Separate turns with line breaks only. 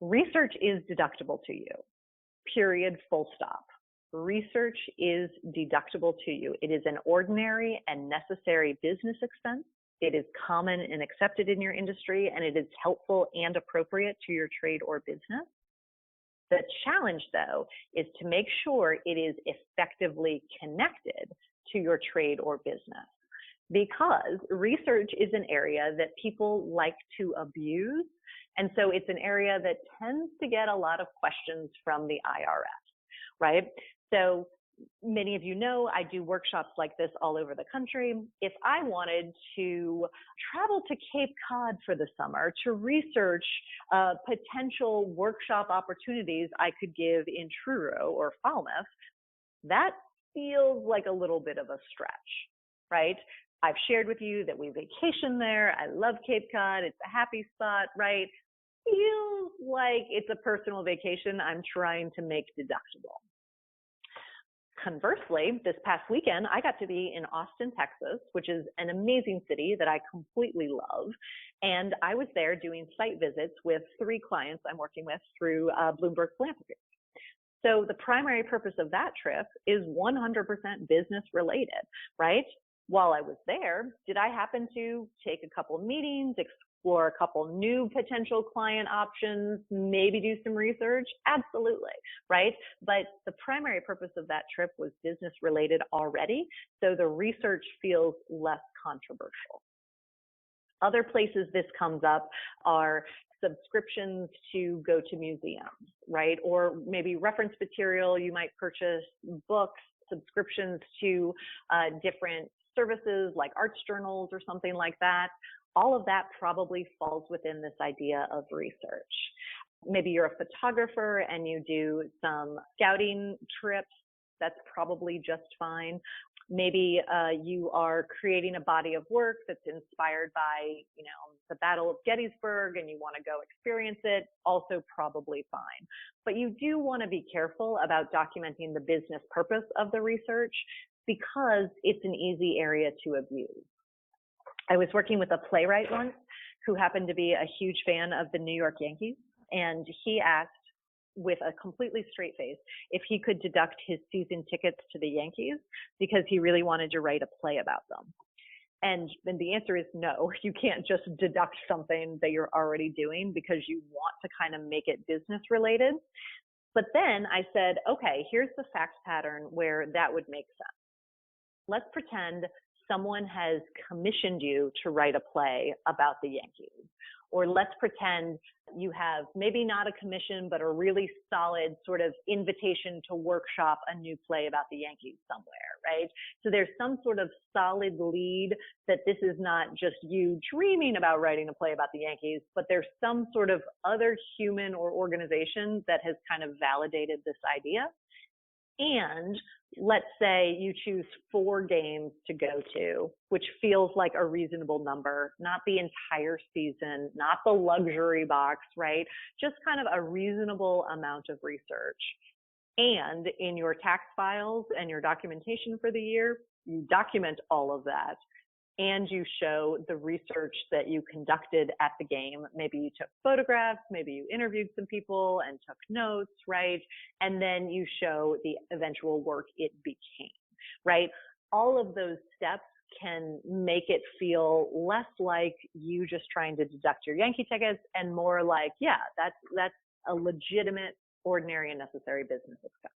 Research is deductible to you, period, full stop. Research is deductible to you. It is an ordinary and necessary business expense. It is common and accepted in your industry, and it is helpful and appropriate to your trade or business. The challenge, though, is to make sure it is effectively connected to your trade or business, because research is an area that people like to abuse, and so it's an area that tends to get a lot of questions from the IRS, right? So many of you know I do workshops like this all over the country. If I wanted to travel to Cape Cod for the summer to research potential workshop opportunities I could give in Truro or Falmouth, that feels like a little bit of a stretch, right? I've shared with you that we vacation there. I love Cape Cod. It's a happy spot, right? Feels like it's a personal vacation I'm trying to make deductible. Conversely, this past weekend, I got to be in Austin, Texas, which is an amazing city that I completely love. And I was there doing site visits with 3 clients I'm working with through Bloomberg Philanthropy. So the primary purpose of that trip is 100% business related, right? While I was there, did I happen to take a couple meetings, explore a couple new potential client options, maybe do some research? Absolutely, right? But the primary purpose of that trip was business related already, so the research feels less controversial. Other places this comes up are subscriptions to go to museums, right? Or maybe reference material, you might purchase books, subscriptions to different services like arts journals or something like that. All of that probably falls within this idea of research. Maybe you're a photographer and you do some scouting trips. That's probably just fine. Maybe you are creating a body of work that's inspired by, the Battle of Gettysburg and you want to go experience it. Also probably fine. But you do want to be careful about documenting the business purpose of the research, because it's an easy area to abuse. I was working with a playwright once who happened to be a huge fan of the New York Yankees, and he asked with a completely straight face if he could deduct his season tickets to the Yankees because he really wanted to write a play about them. And the answer is no, you can't just deduct something that you're already doing because you want to kind of make it business related. But then I said, okay, here's the fact pattern where that would make sense. Let's pretend someone has commissioned you to write a play about the Yankees. Or let's pretend you have maybe not a commission, but a really solid sort of invitation to workshop a new play about the Yankees somewhere, right? So there's some sort of solid lead that this is not just you dreaming about writing a play about the Yankees, but there's some sort of other human or organization that has kind of validated this idea. And let's say you choose 4 games to go to, which feels like a reasonable number, not the entire season, not the luxury box, right? Just kind of a reasonable amount of research. And in your tax files and your documentation for the year, you document all of that. And you show the research that you conducted at the game. Maybe you took photographs, maybe you interviewed some people and took notes, right? And then you show the eventual work it became, right? All of those steps can make it feel less like you just trying to deduct your Yankee tickets and more like, yeah, that's a legitimate, ordinary, and necessary business expense.